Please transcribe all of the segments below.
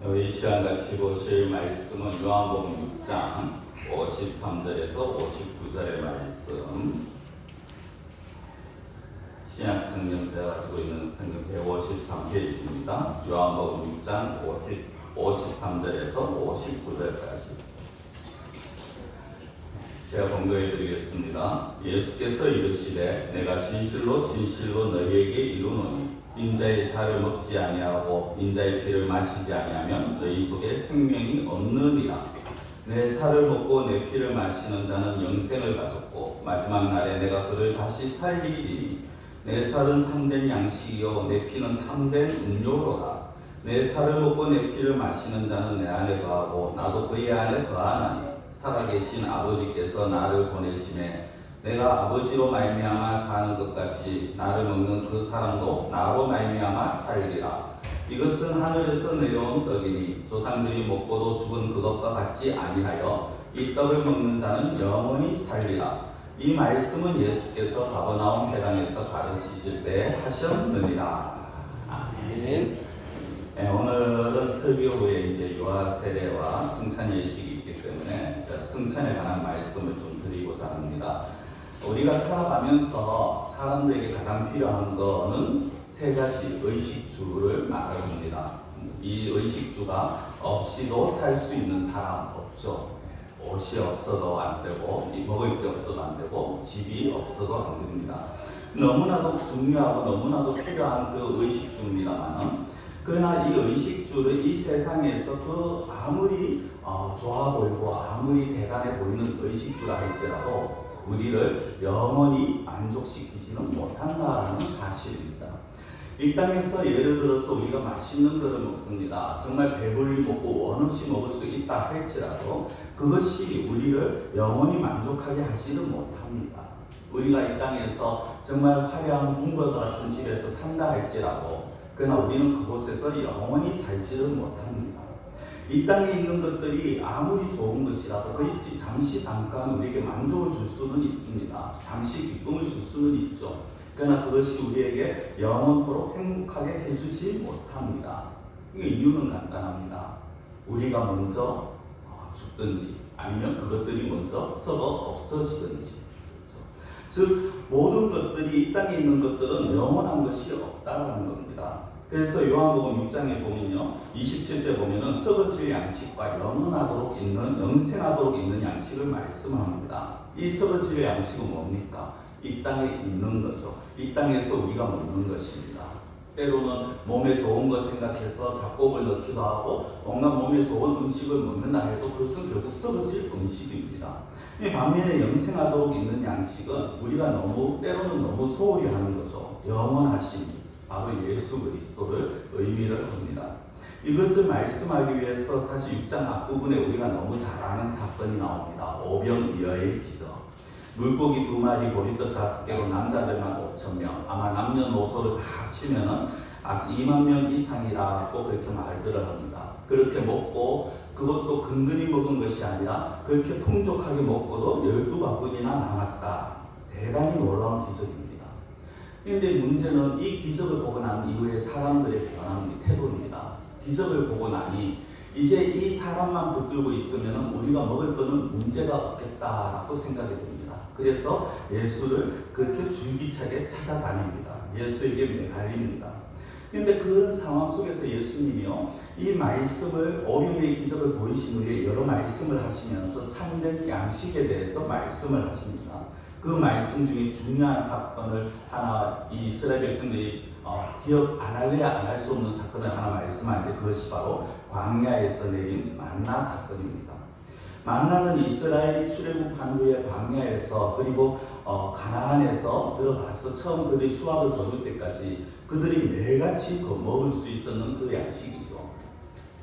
이 시간 같이 보실 말씀은 요한복음 6장 53절에서 59절의 말씀. 신약 성경제가 가지고 있는 성경 153페이지입니다. 요한복음 6장 53절에서 59절까지. 제가 봉독해 드리겠습니다. 예수께서 이르시되 내가 진실로 진실로 너희에게 이르노니 인자의 살을 먹지 아니하고 인자의 피를 마시지 아니하면 너희 속에 생명이 없느니라. 내 살을 먹고 내 피를 마시는 자는 영생을 가졌고 마지막 날에 내가 그를 다시 살리리니 내 살은 참된 양식이요 내 피는 참된 음료로다. 내 살을 먹고 내 피를 마시는 자는 내 안에 거하고 나도 그의 안에 거하나니 살아계신 아버지께서 나를 보내심에 내가 아버지로 말미암아 사는 것 같이 나를 먹는 그 사람도 나로 말미암아 살리라. 이것은 하늘에서 내려온 떡이니 조상들이 먹고도 죽은 그것과 같지 아니하여 이 떡을 먹는 자는 영원히 살리라. 이 말씀은 예수께서 가버나움 회당에서 가르치실 때 하셨느니라. 아멘. 오늘은 설교 후에 이제 유아 세례와 성찬 예식이 있기 때문에 제가 성찬에 관한 말씀을 좀 드리고자 합니다. 우리가 살아가면서 사람들에게 가장 필요한 거는 세 가지 의식주를 말합니다. 이 의식주가 없이도 살 수 있는 사람 없죠. 옷이 없어도 안 되고 먹을 게 없어도 안 되고 집이 없어도 안 됩니다. 너무나도 중요하고 너무나도 필요한 그 의식주입니다만은 그러나 이 의식주를 이 세상에서 그 아무리 좋아 보이고 아무리 대단해 보이는 의식주라 할지라도 우리를 영원히 만족시키지는 못한다는 사실입니다. 이 땅에서 예를 들어서 우리가 맛있는 것을 먹습니다. 정말 배불리 먹고 원없이 먹을 수 있다 할지라도 그것이 우리를 영원히 만족하게 하지는 못합니다. 우리가 이 땅에서 정말 화려한 궁궐과 같은 집에서 산다 할지라도 그러나 우리는 그곳에서 영원히 살지를 못합니다. 이 땅에 있는 것들이 아무리 좋은 것이라도 그것이 잠시 잠깐 우리에게 만족을 줄 수는 있습니다. 잠시 기쁨을 줄 수는 있죠. 그러나 그것이 우리에게 영원토록 행복하게 해주지 못합니다. 이유는 간단합니다. 우리가 먼저 죽든지 아니면 그것들이 먼저 썩어 없어지든지. 즉 모든 것들이 이 땅에 있는 것들은 영원한 것이 없다는 겁니다. 그래서 요한복음 6장에 보면요 27절 보면은 썩어질 양식과 영원하도록 있는 영생하도록 있는 양식을 말씀합니다. 이 썩어질 양식은 뭡니까? 이 땅에 있는 거죠. 이 땅에서 우리가 먹는 것입니다. 때로는 몸에 좋은 것 생각해서 잡곡을 넣기도 하고 온갖 몸에 좋은 음식을 먹는다 해도 그것은 결국 썩어질 음식입니다. 반면에 영생하도록 있는 양식은 우리가 때로는 너무 소홀히 하는 거죠. 영원하신 바로 예수 그리스도를 의미를 합니다. 이것을 말씀하기 위해서 사실 6장 앞부분에 우리가 너무 잘 아는 사건이 나옵니다. 오병이어의 기적. 물고기 2마리, 보리떡 5개로 남자들만 5,000명, 아마 남녀노소를 다 합치면은 2만 명 이상이라고 그렇게 말들을 합니다. 그렇게 먹고 그것도 근근히 먹은 것이 아니라 그렇게 풍족하게 먹고도 12바구니나 남았다. 대단히 놀라운 기적입니다. 그런데 문제는 이 기적을 보고 난 이후에 사람들의 변한 태도입니다. 기적을 보고 나니 이제 이 사람만 붙들고 있으면 우리가 먹을 거는 문제가 없겠다라고 생각이 듭니다. 그래서 예수를 그렇게 줄기차게 찾아다닙니다. 예수에게 매달립니다. 그런데 그런 상황 속에서 예수님이요 이 말씀을 오병이의 기적을 보이신 후에 여러 말씀을 하시면서 참된 양식에 대해서 말씀을 하십니다. 그 말씀 중에 중요한 사건을 하나 이 이스라엘 백성들이 기억 안 할래야 안 할 수 없는 사건을 하나 말씀하는데 그것이 바로 광야에서 내린 만나 사건입니다. 만나는 이스라엘이 출애굽한 후에 광야에서 그리고 가나안에서 들어가서 처음 그들이 수확을 거둘 때까지 그들이 매일같이 먹을 수 있었는 그 양식이죠.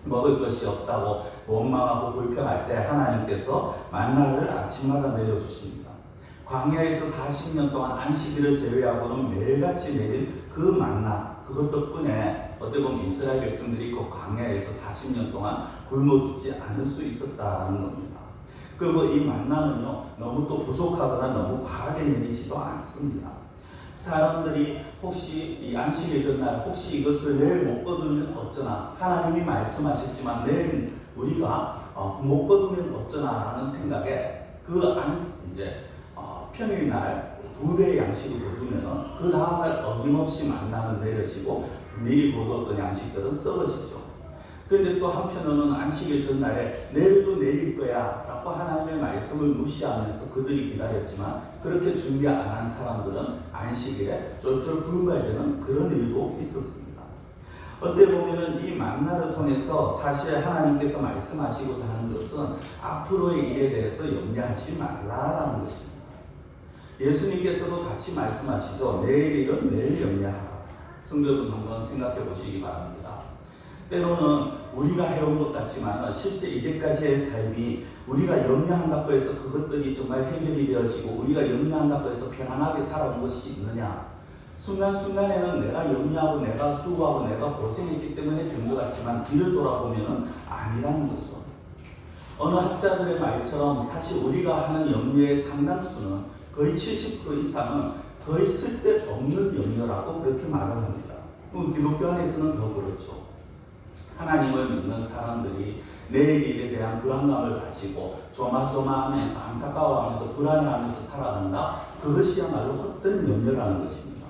먹을 것이 없다고 원망하고 불평할 때 하나님께서 만나를 아침마다 내려주십니다. 광야에서 40년 동안 안식일을 제외하고는 매일같이 내린 그 만나 그것 덕분에 어떻게 보면 이스라엘 백성들이 그 광야에서 40년 동안 굶어 죽지 않을 수 있었다는 겁니다. 그리고 이 만나는요 너무 또 부족하거나 너무 과하게 내리지도 않습니다. 사람들이 혹시 이 안식의 전날 혹시 이것을 내일 못 거두면 어쩌나, 하나님이 말씀하셨지만 내일 우리가 못 거두면 어쩌나라는 생각에 이제 평일날 2배의 양식을 거두면 그 다음날 어김없이 만나는 내려지고 미리 거두었던 양식들은 썩어지죠. 그런데 또 한편으로는 안식일 전날에 내일도 내릴 거야 라고 하나님의 말씀을 무시하면서 그들이 기다렸지만 그렇게 준비 안 한 사람들은 안식일에 쫄쫄 굶어야 되는 그런 일도 있었습니다. 어떻게 보면 이 만나를 통해서 사실 하나님께서 말씀하시고자 하는 것은 앞으로의 일에 대해서 염려하지 말라라는 것입니다. 예수님께서도 같이 말씀하시죠. 내일 일은 내일 염려하라. 성도분 한번 생각해 보시기 바랍니다. 때로는 우리가 해온 것 같지만 실제 이제까지의 삶이 우리가 염려한다고 해서 그것들이 정말 해결이 되어지고 우리가 염려한다고 해서 편안하게 살아온 것이 있느냐. 순간순간에는 내가 염려하고 내가 수고하고 내가 고생했기 때문에 된 것 같지만 뒤를 돌아보면 아니라는 거죠. 어느 학자들의 말처럼 사실 우리가 하는 염려의 상당수는 거의 70% 이상은 거의 쓸데없는 염려라고 그렇게 말을 합니다. 기독교 안에서는 더 그렇죠. 하나님을 믿는 사람들이 내일 일에 대한 불안감을 가지고 조마조마하면서 안타까워하면서 불안해하면서 살아간다. 그것이야말로 헛된 염려라는 것입니다.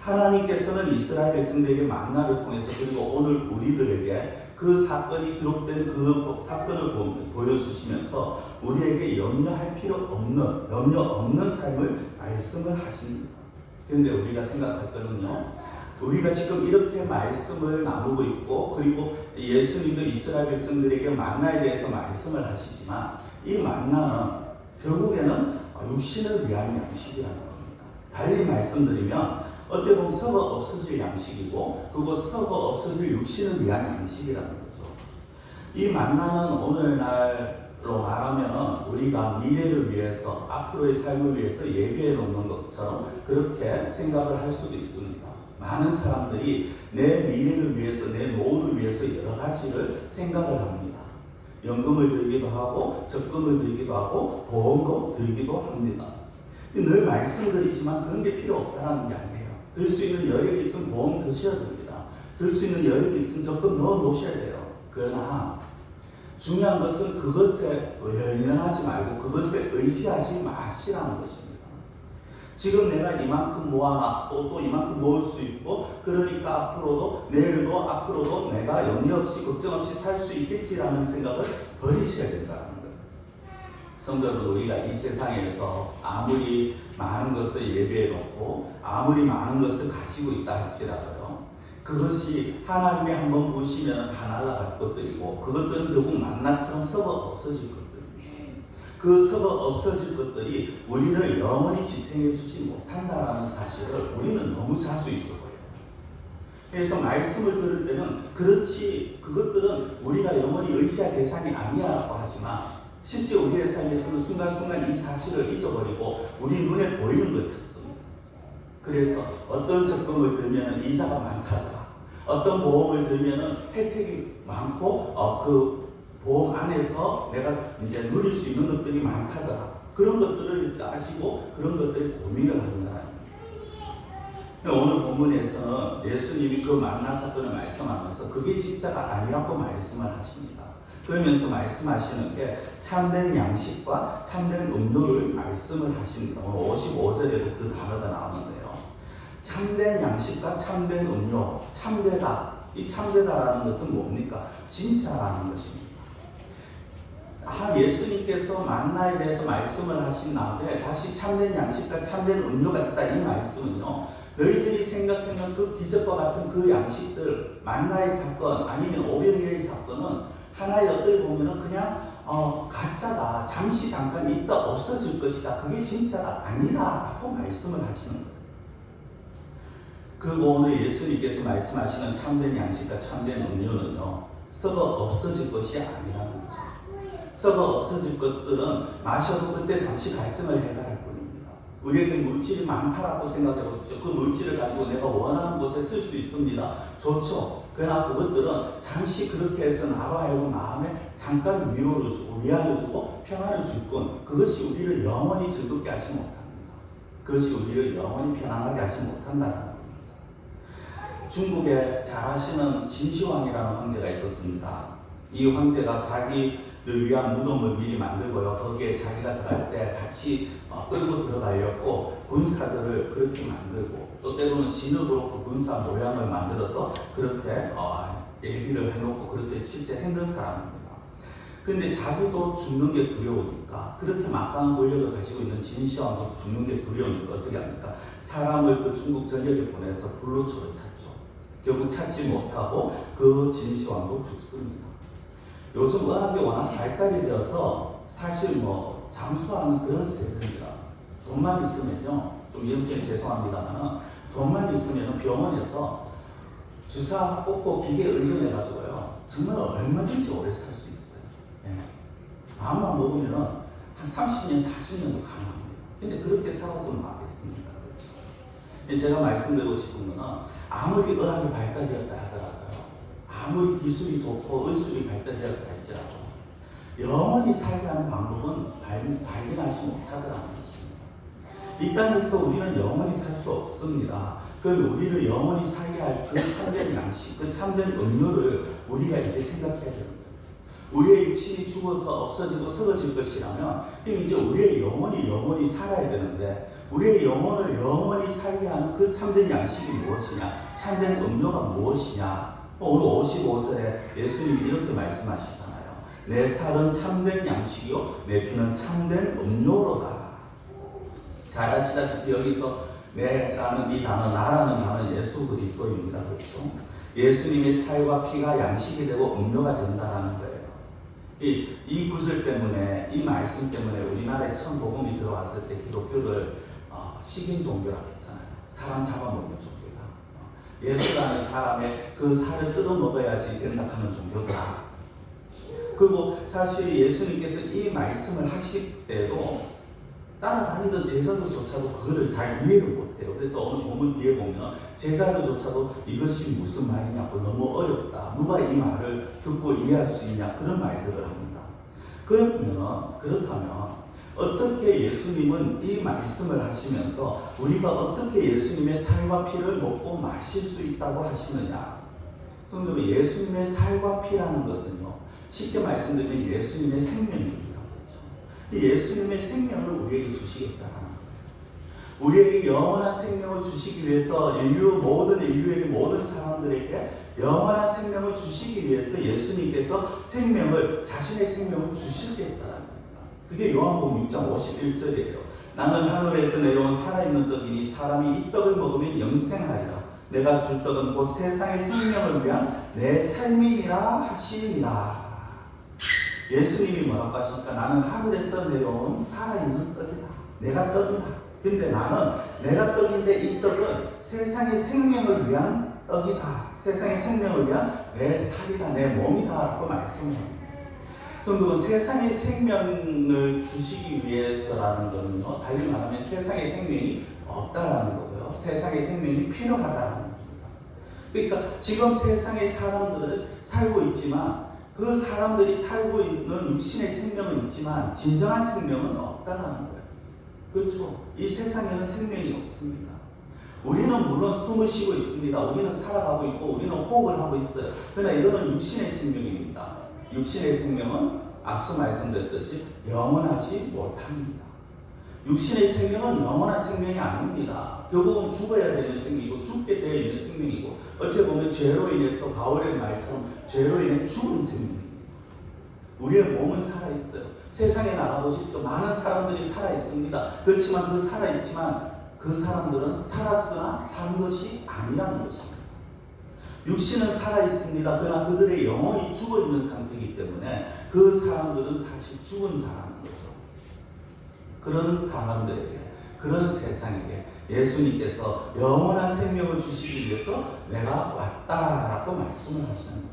하나님께서는 이스라엘 백성들에게 만나를 통해서 그리고 오늘 우리들에게 그 사건이 기록된 그 사건을 보여주시면서 우리에게 염려할 필요 없는, 염려 없는 삶을 말씀을 하십니다. 그런데 우리가 생각할 거는요, 우리가 지금 이렇게 말씀을 나누고 있고 그리고 예수님도 이스라엘 백성들에게 만나에 대해서 말씀을 하시지만 이 만나는 결국에는 육신을 위한 양식이라는 겁니다. 달리 말씀드리면 어떻게 보면 썩어 없어질 양식이고 그리고 썩어 없어질 육신을 위한 양식이라는 거죠. 이 만나는 오늘날로 말하면 우리가 미래를 위해서 앞으로의 삶을 위해서 예비해 놓는 것처럼 그렇게 생각을 할 수도 있습니다. 많은 사람들이 내 미래를 위해서 내 노후를 위해서 여러 가지를 생각을 합니다. 연금을 들기도 하고 적금을 들기도 하고 보험도 들기도 합니다. 늘 말씀드리지만 그런 게 필요 없다는 게 아니에요. 들 수 있는 여력이 있으면 보험 드셔야 됩니다. 들 수 있는 여력이 있으면 적금 넣어 놓으셔야 돼요. 그러나 중요한 것은 그것에 연연하지 말고 그것에 의지하지 마시라는 것입니다. 지금 내가 이만큼 모아놨고 또 이만큼 모을 수 있고 그러니까 앞으로도 내일도 앞으로도 내가 염려 없이 걱정 없이 살 수 있겠지라는 생각을 버리셔야 된다는 거예요. 성도 여러분, 우리가 이 세상에서 아무리 많은 것을 예비해 놓고 아무리 많은 것을 가지고 있다 할지라도요, 그것이 하나님이 한번 보시면 다 날아갈 것들이고 그것들은 결국 만나처럼 썩어 없어질 것들. 그 썩어 없어질 것들이 우리를 영원히 지탱해 주지 못한다라는 사실을 우리는 너무 자주 잊어버려요. 그래서 말씀을 들을 때는 그렇지 그것들은 우리가 영원히 의지할 대상이 아니야라고 하지만 실제 우리의 삶에서는 순간순간 이 사실을 잊어버리고 우리 눈에 보이는 걸 찾습니다. 그래서 어떤 적금을 들면 이자가 많다더라. 어떤 보험을 들면 혜택이 많고 그 보험 안에서 내가 이제 누릴 수 있는 것들이 많다더라. 그런 것들을 따지고 그런 것들을 고민을 한다. 오늘 본문에서는 예수님이 그 만나 사건을 말씀하면서 그게 진짜가 아니라고 말씀을 하십니다. 그러면서 말씀하시는 게 참된 양식과 참된 음료를 말씀을 하십니다. 오늘 55절에도 그 단어가 나오는데요. 참된 양식과 참된 음료, 참되다. 이 참되다라는 것은 뭡니까? 진짜라는 것입니다. 예수님께서 만나에 대해서 말씀을 하신 다음에 다시 참된 양식과 참된 음료가 있다. 이 말씀은요, 너희들이 생각하는 그 기적과 같은 그 양식들, 만나의 사건 아니면 오병이어의 사건은 하나의 어떻게 보면은 그냥 가짜다. 잠시 잠깐 있다 없어질 것이다. 그게 진짜가 아니라 라고 말씀을 하시는 거예요. 그리고 오늘 예수님께서 말씀하시는 참된 양식과 참된 음료는요, 썩어 없어질 것이 아니라는 거죠. 썩어 없어질 것들은 마셔도 그때 잠시 갈증을 해결할 뿐입니다. 우리에게 물질이 많다라고 생각해 보십시오. 그 물질을 가지고 내가 원하는 곳에 쓸 수 있습니다. 좋죠. 그러나 그것들은 잠시 그렇게 해서 나로 하여금 마음에 잠깐 위로를 주고 위안을 주고 평안을 줄 뿐 그것이 우리를 영원히 즐겁게 하지 못합니다. 그것이 우리를 영원히 편안하게 하지 못한다는 겁니다. 중국에 잘 아시는 진시황이라는 황제가 있었습니다. 이 황제가 자기를 위한 무덤을 미리 만들고요. 거기에 자기가 들어갈 때 같이 끌고 들어가려고 군사들을 그렇게 만들고 또 때로는 진흙으로 그 군사 모양을 만들어서 그렇게 예비를 해놓고 그렇게 실제 했는 사람입니다. 근데 자기도 죽는 게 두려우니까 그렇게 막강한 권력을 가지고 있는 진시황도 죽는 게 두려우니까 어떻게 합니까? 사람을 그 중국 전역에 보내서 불로초를 찾죠. 결국 찾지 못하고 그 진시황도 죽습니다. 요즘 의학이 워낙 발달이 되어서 사실 장수하는 그런 세대입니다. 돈만 있으면요, 좀 이런 표현 죄송합니다만 돈만 있으면 병원에서 주사 꽂고 기계에 의존해가지고요 정말 얼마든지 오래 살 수 있어요. 예. 마음만 먹으면 한 30년, 40년도 가능합니다. 근데 그렇게 살았으면 하겠습니까? 그렇죠? 제가 말씀드리고 싶은 거는 아무리 의학이 발달되었다 하더라도요, 아무리 기술이 좋고 의술이 발달되었다 할지라도 영원히 살게 하는 방법은 발견하지 못하더라는 것입니다. 이 땅에서 우리는 영원히 살 수 없습니다. 그럼 우리를 영원히 살게 할 그 참된 양식, 그 참된 음료를 우리가 이제 생각해야 됩니다. 우리의 육신이 죽어서 없어지고 썩어질 것이라면 그럼 이제 우리의 영혼이 살아야 되는데 우리의 영혼을 영원히 살게 하는 그 참된 양식이 무엇이냐, 참된 음료가 무엇이냐. 오늘 55절에 예수님이 이렇게 말씀하시잖아요. 내 살은 참된 양식이요 내 피는 참된 음료로다. 잘 아시다시피 여기서 내라는 이 단어, 나라는 단어는 예수 그리스도입니다. 그렇죠? 예수님의 살과 피가 양식이 되고 음료가 된다는 거예요. 이 구절 때문에, 이 말씀 때문에 우리나라에 처음 복음이 들어왔을 때 기독교를 식인 종교라고 했잖아요. 사람 잡아먹는 종교다. 예수라는 사람의 그 살을 뜯어 먹어야지 된다 하는 종교다. 그리고 사실 예수님께서 이 말씀을 하실 때도 따라다니던 제자들조차도 그거를 잘 이해를 못해요. 그래서 오늘 본문 뒤에 보면 제자들조차도 이것이 무슨 말이냐고 너무 어렵다. 누가 이 말을 듣고 이해할 수 있냐 그런 말들을 합니다. 그렇다면 어떻게 예수님은 이 말씀을 하시면서 우리가 어떻게 예수님의 살과 피를 먹고 마실 수 있다고 하시느냐. 성도는 예수님의 살과 피라는 것은요, 쉽게 말씀드리면 예수님의 생명입니다. 예수님의 생명을 우리에게 주시겠다는 거예요. 우리에게 영원한 생명을 주시기 위해서 모든 인류에게 모든 사람들에게 영원한 생명을 주시기 위해서 예수님께서 자신의 생명을 주시겠다는 겁니다. 그게 요한복음 6장 51절이에요. 나는 하늘에서 내려온 살아있는 떡이니 사람이 이 떡을 먹으면 영생하리라. 내가 줄 떡은 곧 세상의 생명을 위한 내 삶이니라 하시니라. 예수님이 뭐라고 하십니까? 나는 하늘에서 내려온 살아있는 떡이다. 내가 떡이다. 근데 내가 떡인데 이 떡은 세상의 생명을 위한 떡이다. 세상의 생명을 위한 내 살이다. 내 몸이다. 라고 말씀합니다. 성도는 세상의 생명을 주시기 위해서라는 것은요, 달리 말하면 세상의 생명이 없다라는 거고요. 세상의 생명이 필요하다라는 겁니다. 그러니까 지금 세상의 사람들은 살고 있지만 그 사람들이 살고 있는 육신의 생명은 있지만 진정한 생명은 없다는 거예요. 그렇죠? 이 세상에는 생명이 없습니다. 우리는 물론 숨을 쉬고 있습니다. 우리는 살아가고 있고 우리는 호흡을 하고 있어요. 그러나 이거는 육신의 생명입니다. 육신의 생명은 앞서 말씀드렸듯이 영원하지 못합니다. 육신의 생명은 영원한 생명이 아닙니다. 결국은 죽어야 되는 생명이고 죽게 되어 있는 생명이고 어떻게 보면 죄로 인해서 바울의 말처럼 죄로 인해 죽은 생명입니다. 우리의 몸은 살아있어요. 세상에 나가보십시오. 많은 사람들이 살아있습니다. 그렇지만 그 사람들은 살았으나 산 것이 아니라는 것입니다. 육신은 살아있습니다. 그러나 그들의 영혼이 죽어있는 상태이기 때문에 그 사람들은 사실 죽은 자라는 거죠. 그런 사람들에게, 그런 세상에게 예수님께서 영원한 생명을 주시기 위해서 내가 왔다라고 말씀을 하시는 겁니다.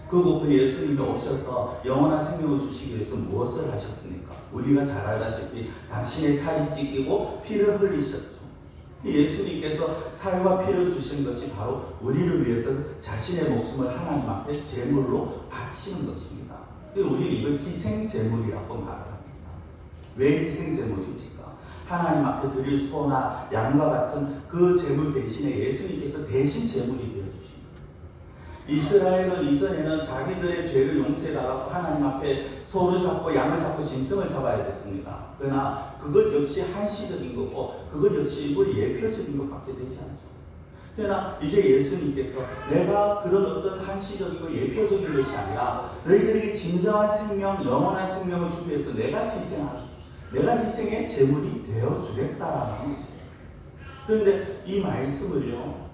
그리고 그 예수님이 오셔서 영원한 생명을 주시기 위해서 무엇을 하셨습니까? 우리가 잘 알다시피 당신의 살이 찢기고 피를 흘리셨죠. 예수님께서 살과 피를 주신 것이 바로 우리를 위해서 자신의 목숨을 하나님 앞에 제물로 바치는 것입니다. 우리는 이걸 희생제물이라고 말합니다. 왜 희생제물입니까? 하나님 앞에 드릴 소나 양과 같은 그 제물 대신에 예수님께서 대신 제물이 되어주십니다. 이스라엘은 이전에는 자기들의 죄를 용서해달라고 하나님 앞에 소를 잡고 양을 잡고 짐승을 잡아야 됐습니다. 그러나 그것 역시 한시적인 거고 그것 역시 일부 예표적인 것밖에 되지 않죠. 그러나 이제 예수님께서 내가 그런 어떤 한시적이고 예표적인 것이 아니라 너희들에게 진정한 생명, 영원한 생명을 주기 위해서 내가 희생의 제물이 되어주겠다라는 거죠. 그런데 이 말씀을요,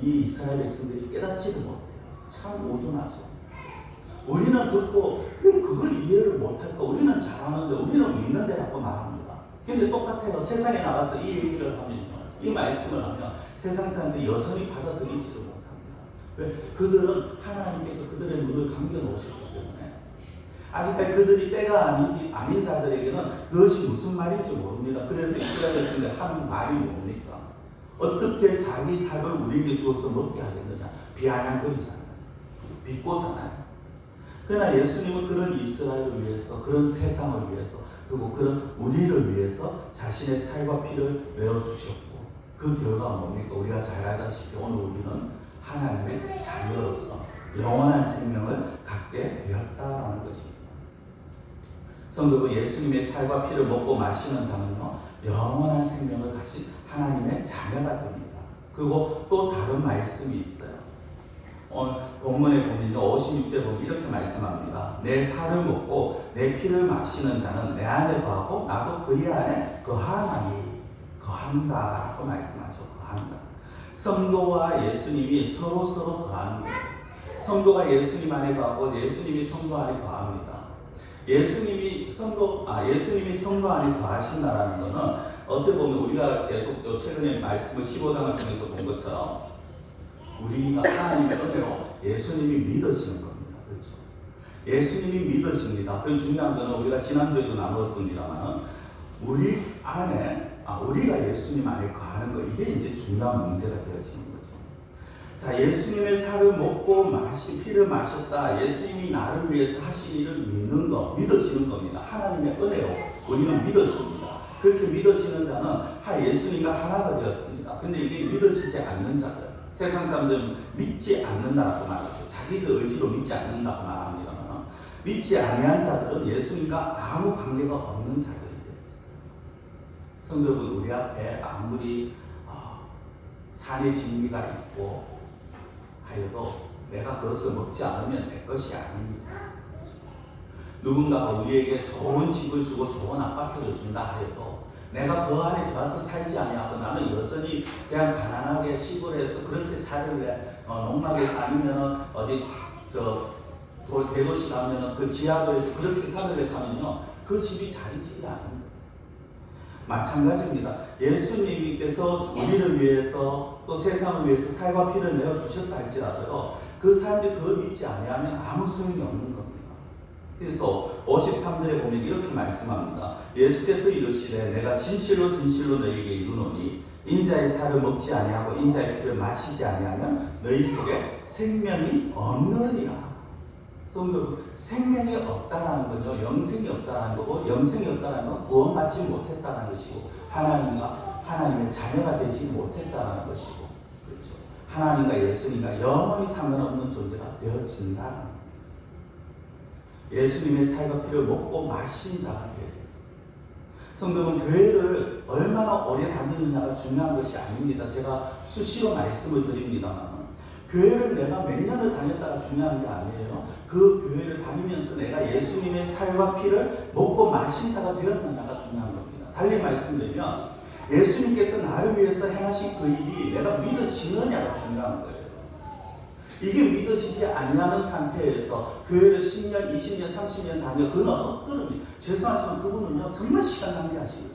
이 이스라엘 백성들이 깨닫지를 못해요. 참 우둔하죠. 우리는 듣고 왜 그걸 이해를 못할까? 우리는 잘하는데 우리는 믿는데 라고 말합니다. 근데 똑같아요. 세상에 나가서 이 얘기를 하면요, 이 말씀을 하면 세상 사람들이 여전히 받아들이지를 못합니다. 왜? 그들은 하나님께서 그들의 눈을 감겨놓으셨기 때문에 아직까지 그들이 때가 아닌 자들에게는 그것이 무슨 말인지 모릅니다. 그래서 이스라엘 백성들 하는 말이 뭡니까? 어떻게 자기 삭을 우리에게 주어서 먹게 하겠느냐? 비아냥거리잖아요. 비꼬잖아요. 그러나 예수님은 그런 이스라엘을 위해서, 그런 세상을 위해서, 그리고 그런 우리를 위해서 자신의 살과 피를 내어주셨고, 그 결과가 뭡니까? 우리가 잘 알다시피 오늘 우리는 하나님의 자녀로서 영원한 생명을 갖게 되었다라는 것입니다. 성도는 예수님의 살과 피를 먹고 마시는 자는요, 영원한 생명을 가진 하나님의 자녀가 됩니다. 그리고 또 다른 말씀이 있어요. 오늘 본문에 보면요, 56절 보면 이렇게 말씀합니다. 내 살을 먹고 내 피를 마시는 자는 내 안에 거하고 나도 그의 안에 거하나니 거한다라고 말씀하죠. 거한다. 성도와 예수님이 서로 거하는 거예요. 성도가 예수님 안에 거하고 예수님이 성도 안에 거합니다. 예수님이 성도 안에 거하신다라는 것은 어떻게 보면 우리가 계속 최근에 말씀을 15장을 통해서 본 것처럼 우리가 하나님의 은혜로 예수님이 믿어지는 겁니다. 그렇죠? 예수님이 믿어집니다. 그 중요한 것은 우리가 지난주에도 나눴습니다만 우리 안에 우리가 예수님 안에 거하는 것, 이게 이제 중요한 문제가 되어지는 거죠. 자, 예수님의 살을 먹고 피를 마셨다. 예수님이 나를 위해서 하신 일을 믿는 것, 믿어지는 겁니다. 하나님의 은혜로 우리는 믿어집니다. 그렇게 믿어지는 자는 예수님과 하나가 되었습니다. 근데 이게 믿어지지 않는 자들, 세상 사람들은 믿지 않는다고 말하죠. 자기들 의지로 믿지 않는다고 말합니다만, 믿지 아니한 자들은 예수님과 아무 관계가 없는 자들이 되어 있어요. 성도분, 우리 앞에 아무리 산의 진미가 있고 하여도 내가 그것을 먹지 않으면 내 것이 아닙니다. 누군가가 우리에게 좋은 집을 주고 좋은 아파트를 준다 하여도 내가 그 안에 들어서 살지 아니하고 나는 여전히 그냥 가난하게 시골에서 그렇게 살을래, 농막에서 아니면 어디 대도시 가면은 그 지하도에서 그렇게 살을래 하면요, 그 집이 자기 집이 아닙니다. 마찬가지입니다. 예수님께서 우리를 위해서 또 세상을 위해서 살과 피를 내어 주셨다 할지라도 그 사람들이 그걸 믿지 아니하면 아무 소용이 없는 겁니다. 그래서 53절에 보면 이렇게 말씀합니다. 예수께서 이르시되 내가 진실로 너희에게 이르노니 인자의 살을 먹지 아니하고 인자의 피를 마시지 아니하면 너희 속에 생명이 없느니라. 생명이 없다라는 거죠. 영생이 없다라는 거고, 영생이 없다라는 건 구원받지 못했다는 것이고, 하나님의 자녀가 되지 못했다는 것이고, 그렇죠. 하나님과 예수님과 영원히 상관없는 존재가 되어진다는 거예요. 예수님의 살과 피를 먹고 마신 자가 되어야 돼요. 성도는 교회를 얼마나 오래 다니느냐가 중요한 것이 아닙니다. 제가 수시로 말씀을 드립니다만, 교회를 내가 몇 년을 다녔다가 중요한 게 아니에요. 그 교회를 다니면서 내가 예수님의 살과 피를 먹고 마신 자가 되었느냐가 중요한 겁니다. 달리 말씀드리면 예수님께서 나를 위해서 행하신 그 일이 내가 믿어지느냐가 중요한 거예요. 이게 믿어지지 아니하는 상태에서 교회를 10년, 20년, 30년 다녀, 그는 헛걸음이. 죄송하지만 그분은요, 정말 시간 낭비하십니다.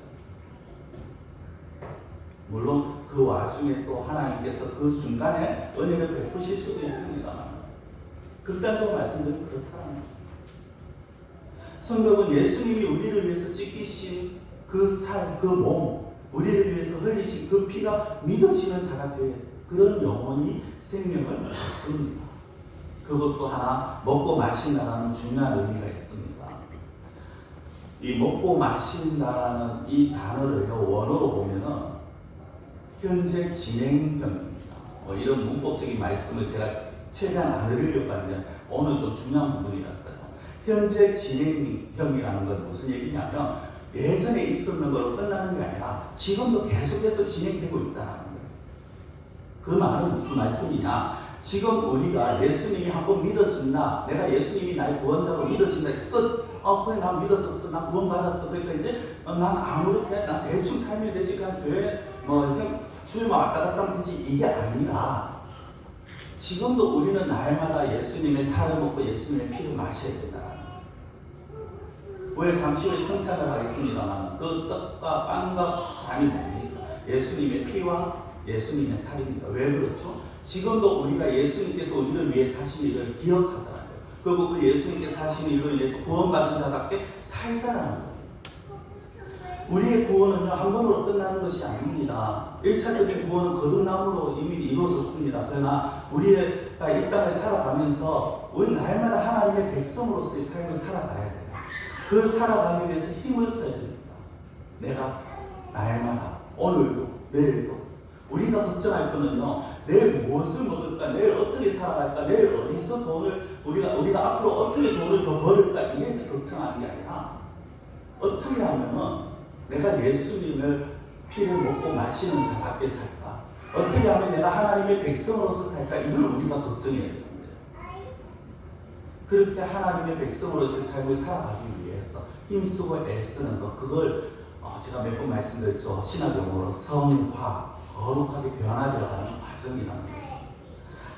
물론 그 와중에 또 하나님께서 그 중간에 은혜를 베푸실 수도 있습니다만, 극단적으로 말씀드리면 그렇다는 거죠. 성도는 예수님이 우리를 위해서 찢기신 그 살, 그 몸, 우리를 위해서 흘리신 그 피가 믿어지는 자가 되어 그런 영혼이 생명을 얻습니다. 그것도 하나 먹고 마신다는 중요한 의미가 있습니다. 이 먹고 마신다라는 이 단어를요, 원어로 보면은 현재 진행형입니다. 이런 문법적인 말씀을 제가 최대한 안 드리려고 하는데 오늘 좀 중요한 부분이었어요. 현재 진행형이라는 건 무슨 얘기냐면 예전에 있었는 걸로 끝나는 게 아니라 지금도 계속해서 진행되고 있다는 거예요. 그 말은 무슨 말씀이냐? 지금 우리가 예수님이 한번 믿어진다. 내가 예수님이 나의 구원자로 믿어진다. 끝. 그래 난 믿었었어. 난 구원받았어. 그러니까 이제 난 아무렇게 난 대충 살면 되지. 그냥 교회 주일만 왔다 갔다 하면 되지. 이게 아니라 지금도 우리는 날마다 예수님의 살을 먹고 예수님의 피를 마셔야 된다. 왜 잠시 후에 성찬을 하겠습니다만 그 떡과 빵과 잔이 뭡니까? 예수님의 피와 예수님의 살입니다. 왜 그렇죠? 지금도 우리가 예수님께서 우리를 위해 사신 일을 기억하잖아요. 그리고 그 예수님께서 사신 일로 인해서 구원받은 자답게 살자라는 거예요. 우리의 구원은요, 한 번으로 끝나는 것이 아닙니다. 1차적인 구원은 거듭남으로 이미 이루어졌습니다. 그러나 우리가 이 땅을 살아가면서 우리 날마다 하나님의 백성으로서의 삶을 살아가야 돼요. 그 살아가기 위해서 힘을 써야 됩니다. 내가 날마다, 오늘도, 내일도. 우리가 걱정할 거는요, 내일 무엇을 먹을까, 내일 어떻게 살아갈까, 내일 어디서 우리가 앞으로 어떻게 돈을 더 벌을까, 이게 걱정하는 게 아니라, 어떻게 하면은 내가 예수님을 피를 먹고 마시는 자답게 살까, 어떻게 하면 내가 하나님의 백성으로서 살까, 이걸 우리가 걱정해야 되는 거예요. 그렇게 하나님의 백성으로서의 삶을 살아가기 위해서 힘쓰고 애쓰는 것, 그걸 제가 몇 번 말씀드렸죠. 신학 용어로 성화, 거룩하게 변화되어가는 과정이라는 거예요.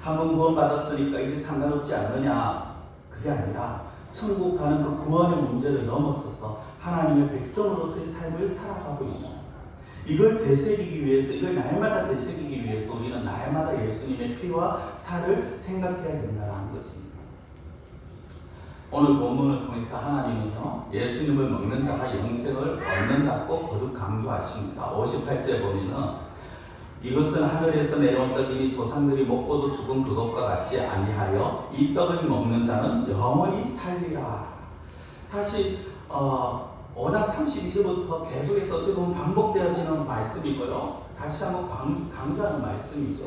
한번 구원받았으니까 이제 상관없지 않느냐, 그게 아니라 천국 가는 그 구원의 문제를 넘어서서 하나님의 백성으로서의 삶을 살아가고 있는, 이걸 되새기기 위해서, 이걸 날마다 되새기기 위해서 우리는 날마다 예수님의 피와 살을 생각해야 된다는 것입니다. 오늘 본문을 통해서 하나님은요, 예수님을 먹는 자가 영생을 얻는다고 거듭 강조하십니다. 58절에 보면은 이것은 하늘에서 내려온 떡이니 조상들이 먹고도 죽은 그것과 같지 아니하여 이 떡을 먹는 자는 영원히 살리라. 사실 5장 32절부터 계속해서 어떻게 보면 반복되어지는 말씀이고요. 다시 한번 강조하는 말씀이죠.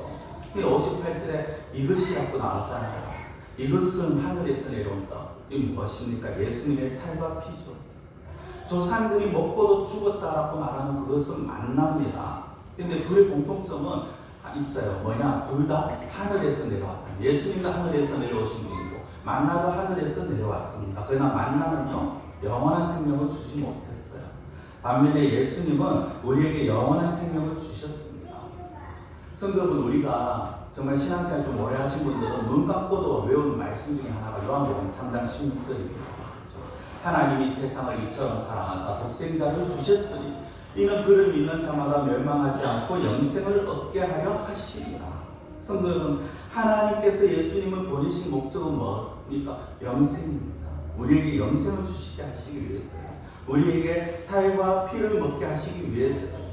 58절에 이것이라고 나왔잖아요. 이것은 하늘에서 내려온 떡. 이게 무엇입니까? 예수님의 살과 피죠. 조상들이 먹고도 죽었다라고 말하는 그것은 만납니다. 근데 둘의 공통점은 있어요. 뭐냐? 둘 다 하늘에서 내려왔다. 예수님도 하늘에서 내려오신 분이고 만나도 하늘에서 내려왔습니다. 그러나 만나는요, 영원한 생명을 주지 못했어요. 반면에 예수님은 우리에게 영원한 생명을 주셨습니다. 성경은 우리가 정말 신앙생활 좀 오래 하신 분들은 눈 감고도 외우는 말씀 중에 하나가 요한복음 3장 16절입니다. 하나님이 세상을 이처럼 사랑하사 독생자를 주셨으니 이는 그를 믿는 자마다 멸망하지 않고 영생을 얻게 하려 하시니라. 성도여러분, 하나님께서 예수님을 보내신 목적은 뭡니까? 영생입니다. 우리에게 영생을 주시게 하시기 위해서요. 우리에게 살과 피를 먹게 하시기 위해서요.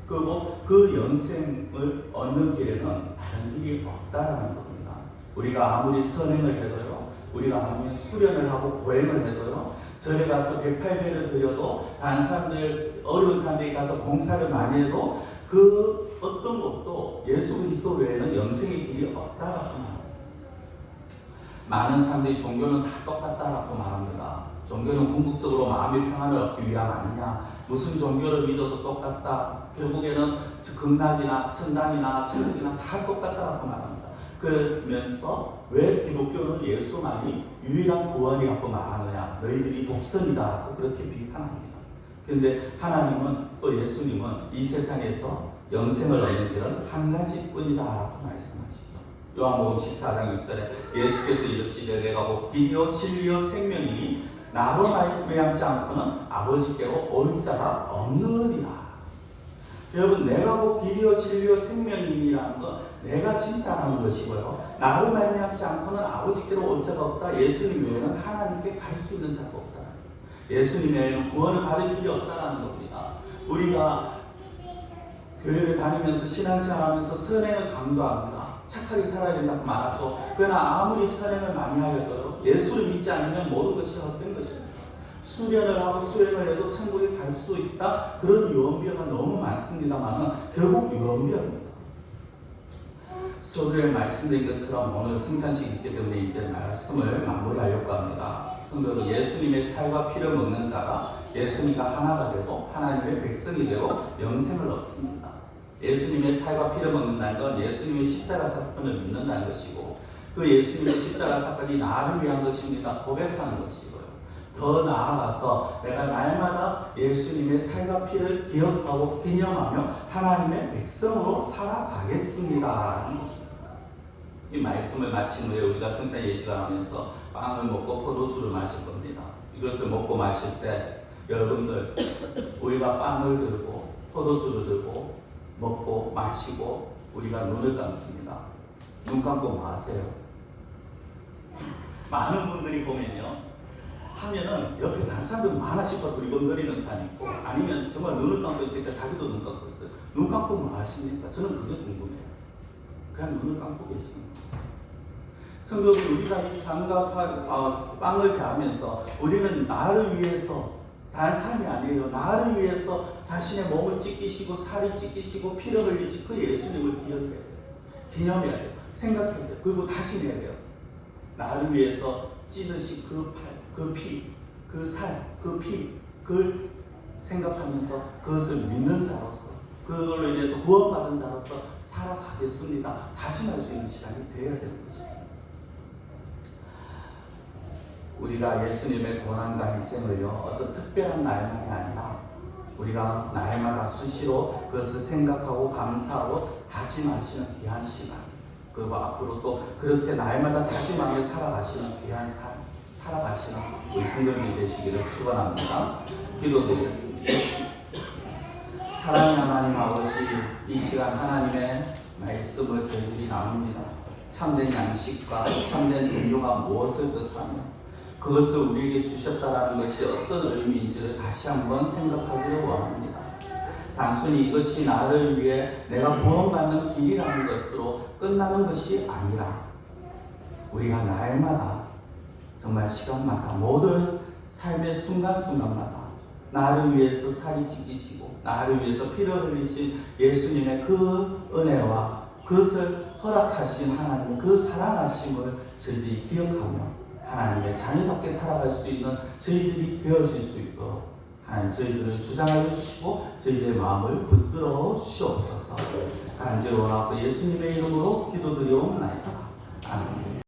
그리고 그 영생을 얻는 길에는 다른 길이 없다라는 겁니다. 우리가 아무리 선행을 해도요, 우리가 아무리 수련을 하고 고행을 해도요, 절에 가서 108배를 드려도 다른 사람들, 어려운 사람들이 가서 봉사를 많이 해도 그 어떤 것도 예수 그리스도 외에는 영생의 길이 없다라고 말합니다. 많은 사람들이 종교는 다 똑같다라고 말합니다. 종교는 궁극적으로 마음의 평안을 얻기 위함 아니냐, 무슨 종교를 믿어도 똑같다, 결국에는 극락이나 천당이나 천국이나 다 똑같다라고 말합니다. 그러면서 왜 기독교는 예수만이 유일한 구원이라고 말하느냐, 너희들이 독선이다 또 그렇게 비판합니다. 그런데 하나님은, 또 예수님은 이 세상에서 영생을 얻는 길은 한 가지뿐이다 라고 말씀하시죠. 요한복음 14장 6절에 예수께서 이르시되 내가 곧 길이요 진리요 생명이니 나로 말미암지 않고는 아버지께로 올 자가 없느니라. 여러분, 내가 곧 길이요 진리요 생명이라는 건 내가 진짜라는 것이고요, 나로 말미암지 않고는 아버지께로 올 자가 없다. 예수님 외에는 하나님께 갈 수 있는 자가 없다. 예수님 외에는 구원을 받을 길이 없다는 겁니다. 우리가 교회를 다니면서 신앙생활하면서 선행을 강조합니다. 착하게 살아야 된다고 말하죠. 그러나 아무리 선행을 많이 하려도 예수를 믿지 않으면 모든 것이 헛된 것입니다. 수련을 하고 수행을 해도 천국에 갈 수 있다. 그런 유언비어가 너무 많습니다만 결국 유언비어입니다. 서두에 말씀드린 것처럼 오늘 승찬식이 있기 때문에 이제 말씀을 마무리하려고 합니다. 성도는 예수님의 살과 피를 먹는 자가 예수님과 하나가 되고 하나님의 백성이 되고 영생을 얻습니다. 예수님의 살과 피를 먹는다는 건 예수님의 십자가 사건을 믿는다는 것이고 그 예수님의 십자가 사건이 나를 위한 것입니다. 고백하는 것이고요. 더 나아가서 내가 날마다 예수님의 살과 피를 기억하고 기념하며 하나님의 백성으로 살아가겠습니다. 이 말씀을 마친 후에 우리가 성찬 예식을 하면서 빵을 먹고 포도주를 마실 겁니다. 이것을 먹고 마실 때 여러분들 우리가 빵을 들고 포도주를 들고 먹고 마시고 우리가 눈을 감습니다. 눈 감고 뭐 하세요? 많은 분들이 보면요 하면은 옆에 다른 사람들 많아 싶어 두리번거리는 사람이 있고 아니면 정말 눈을 감고 있으니까 자기도 눈 감고 있어요. 눈 감고 뭐 하십니까? 저는 그게 궁금해요. 그냥 눈을 감고 계시는 거예요. 성도들 우리가 이 장갑 빵을 대하면서 우리는 나를 위해서 다른 사람이 아니에요. 나를 위해서 자신의 몸을 찢기시고 살이 찢기시고 피를 흘리시 그 예수님을 기억해야 돼요. 기념해야 돼요. 생각해야 돼요. 그리고 다시 내야 돼요. 나를 위해서 찢으신 그 팔, 그 피, 그 살, 그 피, 그걸 생각하면서 그것을 믿는 자로서 그걸로 인해서 구원받은 자로서 살아가겠습니다. 다짐할 수 있는 시간이 되어야 되는 것입니다. 우리가 예수님의 고난과 희생을요 어떤 특별한 날만이 아니라 우리가 날마다 수시로 그것을 생각하고 감사하고 다짐하시는 귀한 시간 그리고 앞으로 또 그렇게 날마다 다짐하며 살아가시는 귀한 삶 살아가시는 우리 성도님이 되시기를 축원합니다. 기도드리겠습니다. 사랑하는 하나님 아버지 이 시간 하나님의 말씀을 저희들이 나눕니다. 참된 양식과 참된 음료가 무엇을 뜻하며 그것을 우리에게 주셨다라는 것이 어떤 의미인지를 다시 한번 생각하기를 원합니다. 단순히 이것이 나를 위해 내가 구원받는 길이라는 것으로 끝나는 것이 아니라 우리가 날마다 정말 시간마다 모든 삶의 순간순간마다 나를 위해서 살이 찢기시고 나를 위해서 피를 흘리신 예수님의 그 은혜와 그것을 허락하신 하나님의 그 사랑하심을 저희들이 기억하며 하나님의 자녀답게 살아갈 수 있는 저희들이 되어질 수 있도록 하나님 저희들을 주장하여 주시고 저희들의 마음을 붙들어 주시옵소서. 간절히 원하고 예수님의 이름으로 기도드리옵나이다. 아멘.